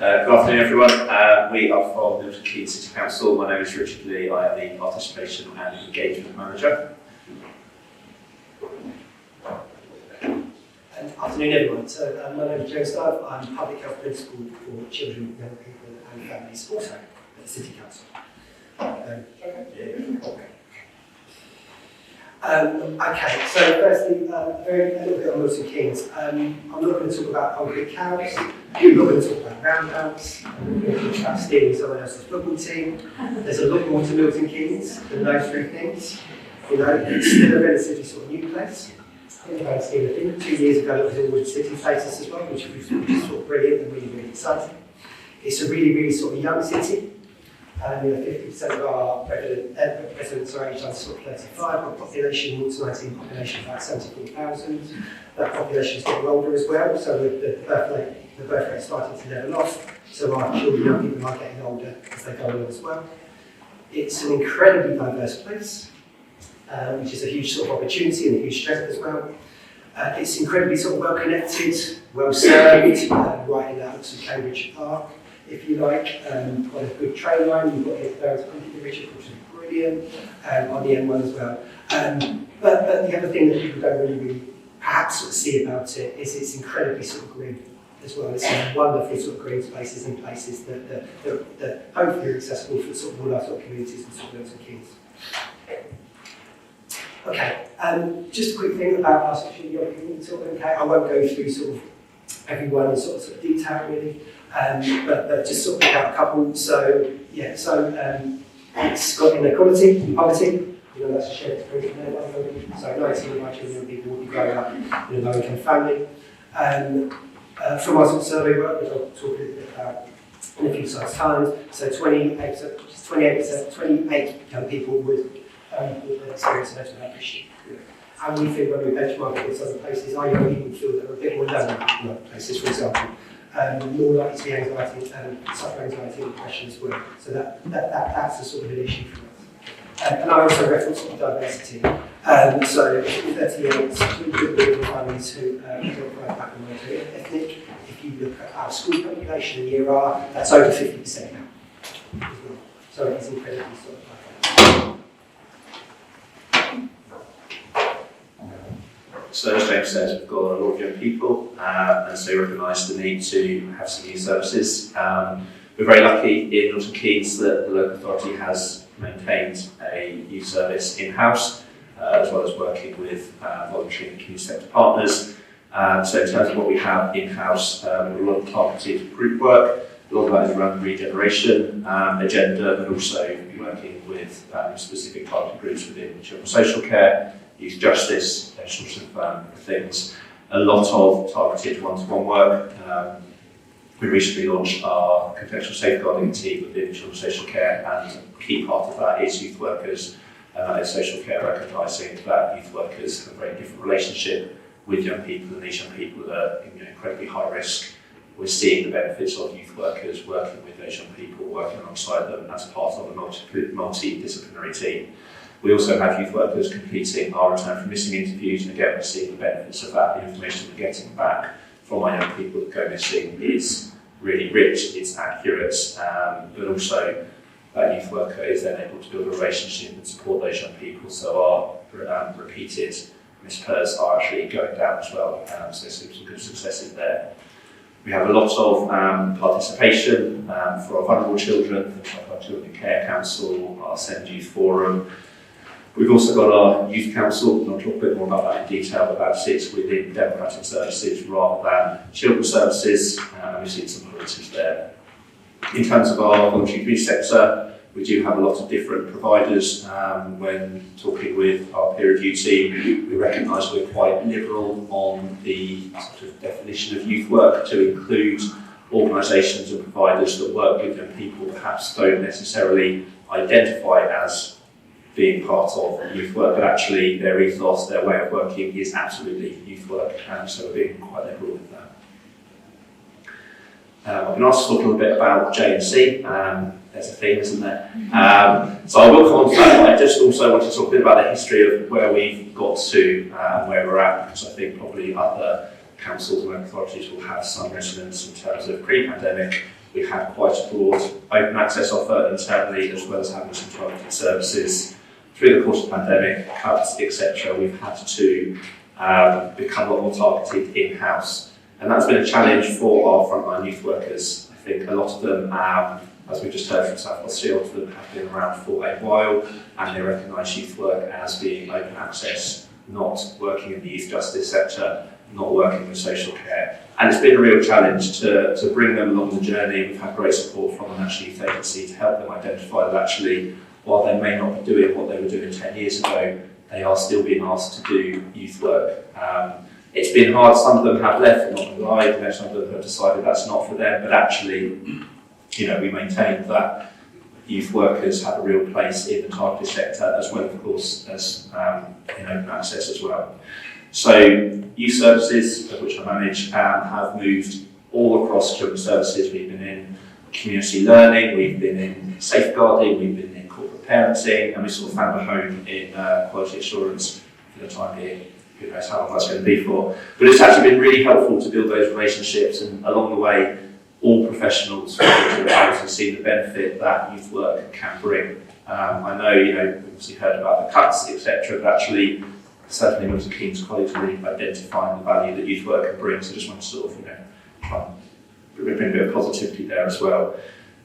Good afternoon, everyone. We are from Milton Keynes City Council. My name is Richard Lee. I am the Participation and Engagement Manager. Afternoon, everyone. So, my name is James Dove. I'm Public Health Principal for Children, Young People and Families, also at the City Council. Okay, so firstly, a little bit on Milton Keynes. I'm not going to talk about concrete cows, I'm not going to talk about roundabouts, I'm going to talk about stealing someone else's football team. There's a lot more to Milton Keynes than those three things. You know, it's still a relatively sort of new place. I think about scheme of thing. 2 years ago it was always city status as well, which is sort of brilliant and really, really exciting. It's a really, really sort of young city. 50% of our residents are aged under sort of 35. Our population, 2019 population of about 74,000. That population is getting older as well, so the birth rate is starting to level off. So our children, young people are getting older as they go along as well. It's an incredibly diverse place, which is a huge sort of opportunity and a huge strength as well. It's incredibly sort of well connected, well served, right in that Oxford Cambridge Park, if you like. Quite a good train line. You've got here to Richard, which is brilliant, on the M1 as well. But the other thing that people don't really perhaps sort of see about it is it's incredibly sort of green as well. It's some wonderful sort of green spaces in places that hopefully are accessible for sort of all our sort of communities and sort of Milton Keynes. Okay, just a quick thing about our sexual young people sort of, okay, I won't go through sort of everyone in sort of detail really, but just sort of pick out a couple. So yeah, it's got inequality and poverty. You know, that's a shared experience in there. So 19 of our children young people will be growing up in a low-income family. From our sort of survey work, which I'll talk a little bit about in a few slides' time, so 28 young people with experience of mental health issues. And we think when we benchmark it with other places, our young people feel that are a bit more lonely in other places, for example. More likely to be anxiety, suffer anxiety and depression as well. So that's a sort of an issue for us. And I also reference sort of diversity. So 38 children families who identify back and ethnic. If you look at our school population in year R, that's over 50% now. So it's incredibly sort of So as James says, we've got a lot of young people, and so we recognise the need to have some youth services. We're very lucky in Milton Keynes that the local authority has maintained a youth service in-house, as well as working with voluntary and community sector partners. So in terms of what we have in-house, a lot of targeted group work, a lot of that is around regeneration agenda, but also working with specific targeted groups within children's social care, youth justice, those sorts of things. A lot of targeted one-to-one work. We recently launched our contextual safeguarding team within children's social care, and a key part of that is youth workers in social care, recognising that youth workers have a very different relationship with young people, and these young people are incredibly high risk. We're seeing the benefits of youth workers working with those young people, working alongside them as part of a multidisciplinary team. We also have youth workers completing our return from missing interviews, and again we're seeing the benefits of that. The information we're getting back from our young people that go missing is really rich, it's accurate, but also that youth worker is then able to build a relationship and support those young people, so our repeated mispairs are actually going down as well, so some good successes there. We have a lot of participation for our vulnerable children, like our Children in Care Council, our Send Youth Forum. We've also got our Youth Council, and I'll talk a bit more about that in detail, but that sits within democratic services rather than children's services, and we've seen some positives there. In terms of our voluntary community sector, we do have a lot of different providers. When talking with our peer review team, we recognise we're quite liberal on the sort of definition of youth work to include organisations and providers that work with young people perhaps don't necessarily identify as being part of youth work, but actually their ethos, their way of working is absolutely youth work, and so we're being quite liberal with that. I've been asked to talk a little bit about J&C. There's a theme, isn't there? So I will come on to that, but I just also want to talk a bit about the history of where we've got to, where we're at, because I think probably other councils and local authorities will have some resonance in terms of pre-pandemic We had quite a broad open access offer internally, as well as having some targeted services. Through the course of the pandemic, cuts, etc., we've had to become a lot more targeted in-house. And that's been a challenge for our frontline youth workers. I think a lot of them, as we just heard from South Australia, a lot of them have been around for a while, and they recognise youth work as being open access, not working in the youth justice sector, not working with social care. And it's been a real challenge to bring them along the journey. We've had great support from the National Youth Agency to help them identify that actually, while they may not be doing what they were doing 10 years ago, they are still being asked to do youth work. It's been hard. Some of them have left, I'm not going to lie. Some of them have decided that's not for them, but actually, we maintain that youth workers have a real place in the targeted sector, as well, of course, as in open access as well. So youth services, of which I manage, have moved all across children's services. We've been in community learning, we've been in safeguarding, we've been in corporate parenting, and we sort of found a home in quality assurance for the time being. Who knows how long that's going to be for. But it's actually been really helpful to build those relationships, and along the way, all professionals have able to see the benefit that youth work can bring. I know, we've obviously heard about the cuts, etc., but actually, certainly Milton Keynes colleagues really identifying the value that youth work can bring, so I just want to sort of, try and bring a bit of positivity there as well.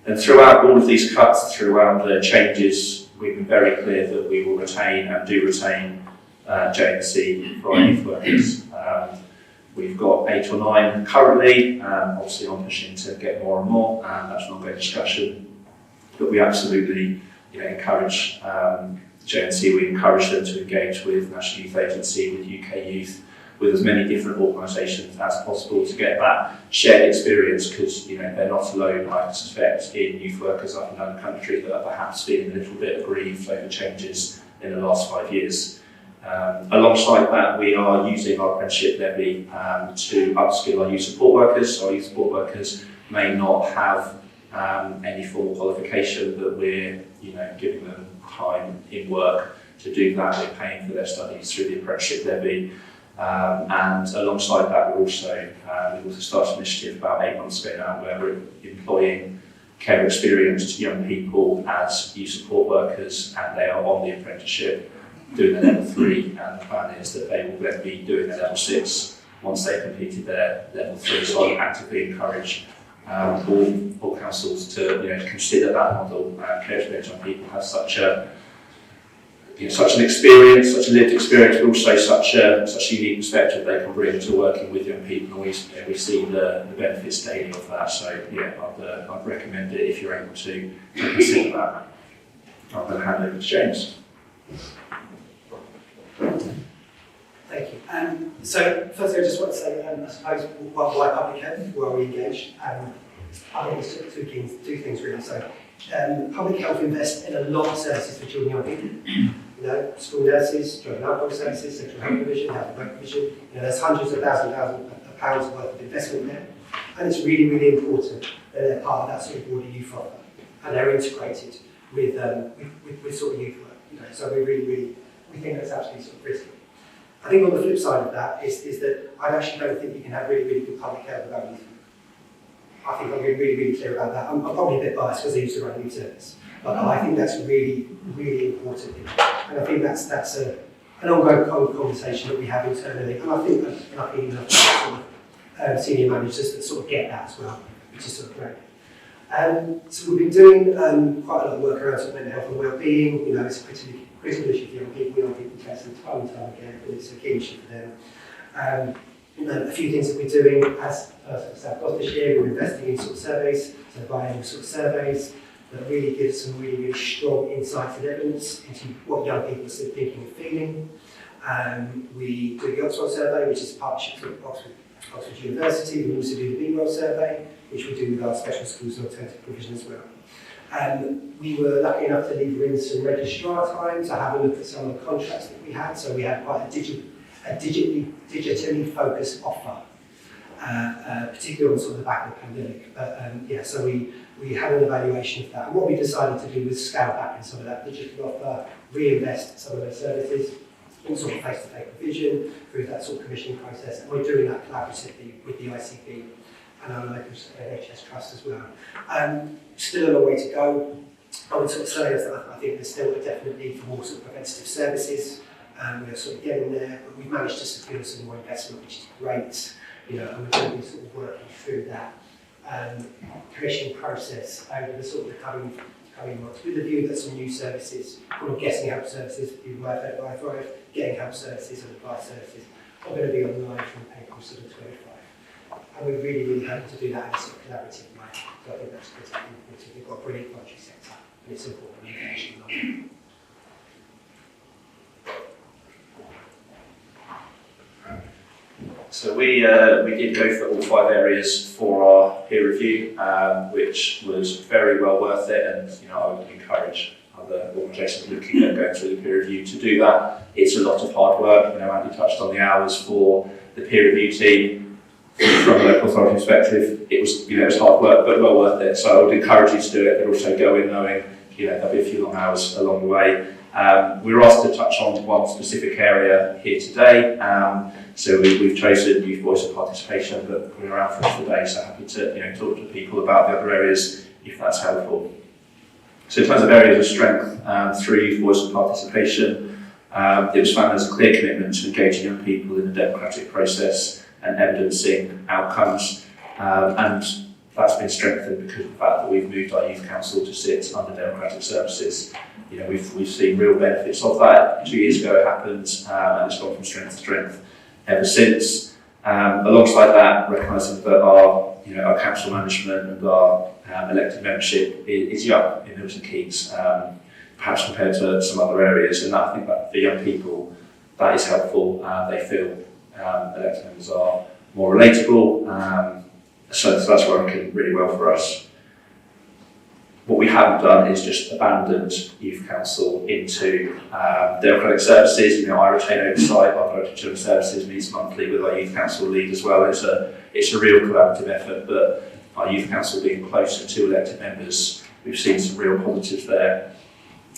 And throughout all of these cuts, throughout the changes, we've been very clear that we will retain and do retain J&C for our youth workers. We've got 8 or 9 currently, obviously I'm pushing to get more and more, that's an ongoing discussion, but we absolutely encourage J&C, we encourage them to engage with National Youth Agency, with UK Youth, with as many different organisations as possible to get that shared experience, because they're not alone, I suspect, in youth workers up and down the country that are perhaps feeling a little bit aggrieved over changes in the last 5 years. Alongside that, we are using our apprenticeship levy to upskill our youth support workers. So our youth support workers may not have any formal qualification, but we're giving them time in work to do that. We're paying for their studies through the apprenticeship levy. And alongside that, we've also started an initiative about 8 months ago now where we're employing care experienced young people as youth support workers, and they are on the apprenticeship doing their level 3, and the plan is that they will then be doing their level 6 once they've completed their level 3. So I actively encourage all councils to consider that model. Care experienced young people have such an experience, such a lived experience, but also such a unique perspective they can bring to working with young people, and we see the benefits daily of that. So I'd recommend it if you're able to consider that. I'm going to hand over to James. Thank you. So firstly, I just want to say, I suppose, why public health? Why are we engaged? I think it's two things really. So public health invests in a lot of services for children and young people. School nurses, drug and alcohol services, sexual health provision, health and work provision. There's hundreds of thousands of pounds worth of investment there, and it's really, really important that they're part of that sort of broader youth offer, and they're integrated with sort of youth work. So we think that's absolutely sort of critical. I think on the flip side of that is that I actually don't think you can have really, really good public health without youth. I think I'm being really, really clear about that. I'm probably a bit biased because I used to run a youth service, but I think that's really, really important. And I think that's an ongoing conversation that we have internally. And I think even sort of senior managers that sort of get that as well, which is sort of great. So we've been doing quite a lot of work around sort of mental health and well-being. It's a critical issue for young people. Young people test time and time again, but it's a key issue for them. A few things that we're doing as South Gloucestershire, we're investing in sort of surveys, so biannual sort of surveys that really give some really, really strong insights and evidence into what young people are still thinking and feeling. We do the Oxford survey, which is a partnership with Oxford University. We also do the BWell survey, which we do with our special schools and alternative provision as well. We were lucky enough to lever in some registrar time to have a look at some of the contracts that we had. So we had quite a digitally focused offer, particularly on sort of the back of the pandemic. But so we had an evaluation of that. And what we decided to do was scale back in some of that digital offer, reinvest some of those services, in sort of face-to-face provision through that sort of commissioning process. And we're doing that collaboratively with the ICP and our local NHS trust as well. Still a long way to go. I would sort of say that I think there's still a definite need for more sort of preventative services. We're sort of getting there, but we've managed to secure some more investment, which is great. And we're going to be sort of working through that commissioning process over the sort of the coming months, with the view that some new services, or getting help services, people might have by Thrive, getting help services and advice services are going to be online from April sort of 25. And we're really hoping to do that in a sort of collaborative way. So I think that's critically important. We've got a brilliant voluntary sector, and it's important we engage in that. So we did go for all 5 areas for our peer review, which was very well worth it, and I would encourage other organisations looking at going through the peer review to do that. It's a lot of hard work. Andy touched on the hours for the peer review team. From a local authority perspective, it was hard work, but well worth it. So I would encourage you to do it, but also go in knowing there'll be a few long hours along the way. We were asked to touch on one specific area here today. So we've chosen youth voice and participation, but we're around for today, so happy to talk to people about the other areas if that's helpful. So in terms of areas of strength through youth voice and participation, it was found there's a clear commitment to engaging young people in the democratic process and evidencing outcomes, and that's been strengthened because of the fact that we've moved our youth council to sit under democratic services. We've seen real benefits of that. 2 years ago it happened, and it's gone from strength to strength ever since. Alongside that, recognising that our council management and our elected membership is young in Milton Keynes, perhaps compared to some other areas, and I think that for young people that is helpful. They feel elected members are more relatable, so that's working really well for us. What we haven't done is just abandoned youth council into democratic services. I retain oversight. Our Director of Children's Services meets monthly with our youth council lead as well. It's a real collaborative effort, but our youth council being closer to elected members, we've seen some real positives there,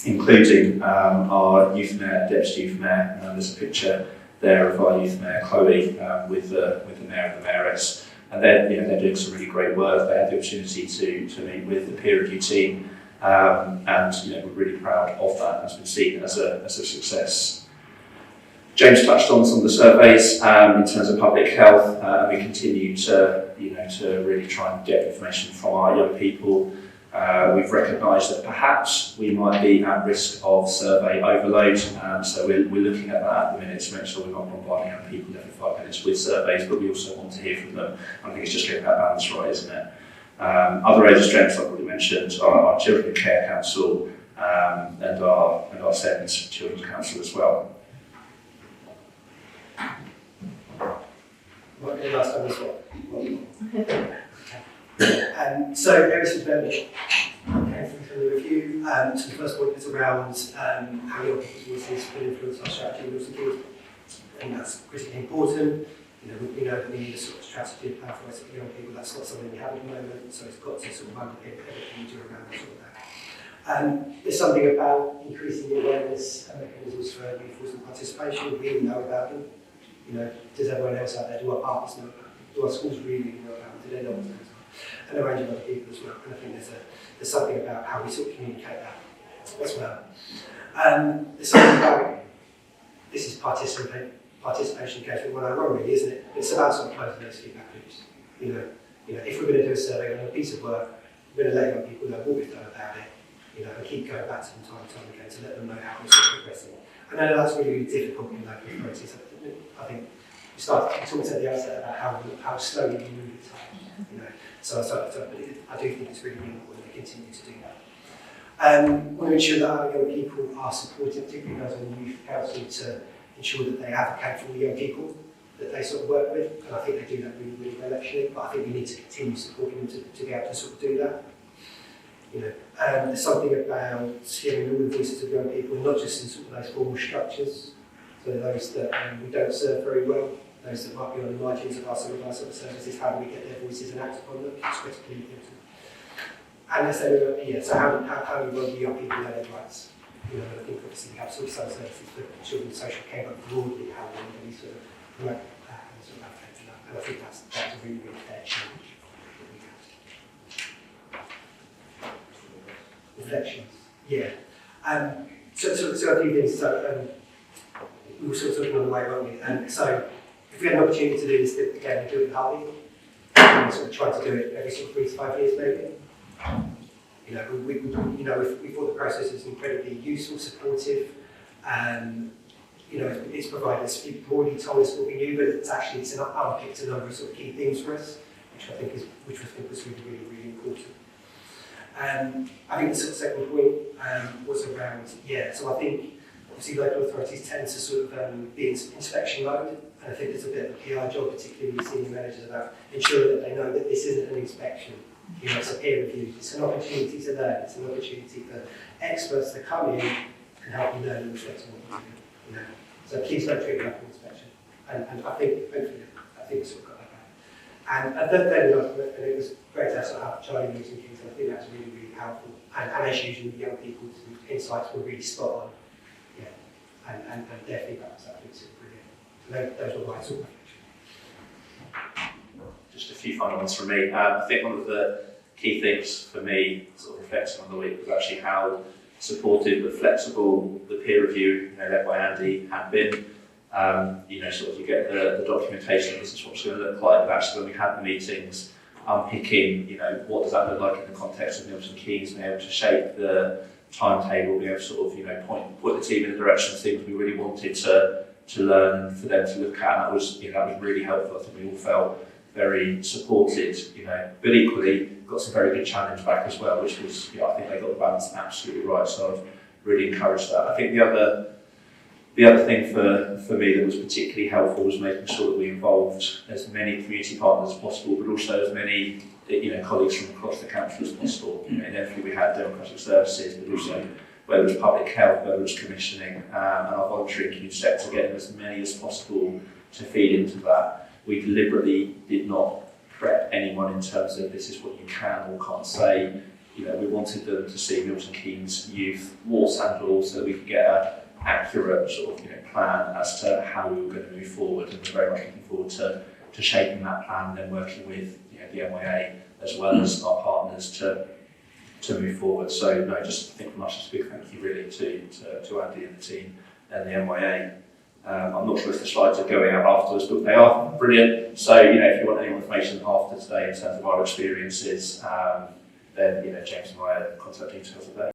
including our youth mayor, deputy youth mayor. There's a picture there of our youth mayor Chloe with the mayor and the mayoress. And they're doing some really great work. They had the opportunity to meet with the peer review team, and we're really proud of that. It's been seen as a success. James touched on some of the surveys in terms of public health, and we continue to really try and get information from our young people. We've recognised that perhaps we might be at risk of survey overload, so we're looking at that at the minute to make sure we're not bombarding young people every 5 minutes with surveys, but we also want to hear from them. I think it's just getting that balance right, isn't it? Other areas of strength I've already mentioned are our Children Care Council and our SEND Children's Council as well. What did last time as well? So areas of development came from the review. So the first point is around how young people's voices will influence our strategy in Milton Keynes. I think that's critically important. We know that we need a sort of strategy of powerful voice for young people. That's not something we have at the moment, so it's got to sort of underpin everything we do around that sort of that. There's something about increasing the awareness and mechanisms for youth voice and participation. We know about them. Does everyone else out there, do our partners know about them? Do our schools really know about them? Do they know what's going on? And a range of other people as well. And I think there's something about how we sort of communicate that as well. There's something about, this is participation engagement 101 really, isn't it? It's about sort of closing those feedback loops. If we're going to do a survey on a piece of work, we're going to let young people know what we've done about it, and keep going back to them time and time again to let them know how we're sort of progressing. I know that's really difficult in local authorities. I think we talked at the outset about how slowly we move at times. So I do think it's really important that we continue to do that. We want to ensure that our young people are supported, particularly those on the youth council, to ensure that they advocate for the young people that they sort of work with, and I think they do that really, really well actually, but I think we need to continue supporting them to be able to sort of do that. There's something about hearing all the voices of young people, not just in sort of those formal structures, so those that we don't serve very well, those that might be on the margins of some of our sort of services, how do we get their voices and act upon them? It's critically important. And so how do we work with young people know their rights? I think obviously we have some services for children's social care, but broadly how we really sort of promote that and sort of advocate for that. And I think that's a really, really fair challenge. Reflections. Yeah. So a few things. So we were sort of talking on the way, weren't we? So if we had an opportunity to do this again, we'd do it with Harvey. We sort of try to do it every sort of 3 to 5 years, maybe. You know, we thought the process was incredibly useful, supportive. You know, it's provided us, people already told us what we knew, but it's unpicked a number of sort of key things for us, which I think was really important. I think the sort of second point was around, so I think obviously local authorities tend to sort of be in inspection mode, and I think there's a bit of a PR job, particularly with senior managers, about ensuring that they know that this isn't an inspection. You know, it's a peer review, it's an opportunity to learn, it's an opportunity for experts to come in and help you learn and reflect on what you do. You know? So please don't treat it like an inspection. And I think, hopefully, we sort of got that back. And then it was great to have Charlie using things, and I think that's really, really helpful. And as usual, young people's insights were really spot on. Yeah. And their feedback was absolutely brilliant. So those were my sort of reflections. Just a few final ones from me. I think one of the key things for me, sort of reflecting on the week, was actually how supportive but flexible the peer review, led by Andy, had been. Sort of you get the documentation, this is what it's going to look like, but actually when we had the meetings, unpicking, what does that look like in the context of Milton Keynes, being able to shape the timetable, being able to sort of, point the team in the direction of things we really wanted to learn and for them to look at. And that was really helpful. I think we all felt very supported, but equally got some very good challenge back as well, which was, I think they got the balance absolutely right. So I've really encouraged that. I think the other thing for me that was particularly helpful was making sure that we involved as many community partners as possible, but also as many colleagues from across the council as possible. Inevitably we had democratic services, but also whether it was public health, whether it was commissioning, and our voluntary community sector, getting as many as possible to feed into that. We deliberately did not prep anyone in terms of this is what you can or can't say. We wanted them to see Milton Keynes youth, warts and all, so that we could get an accurate sort of plan as to how we were going to move forward. And we're very much looking forward to shaping that plan and then working with the MYA as well as our partners to move forward. So no, just think from us, just a big thank you really to Andy and the team and the MYA. I'm not sure if the slides are going out afterwards, but they are brilliant. So, if you want any more information after today in terms of our experiences, then, James and I have contact details are there.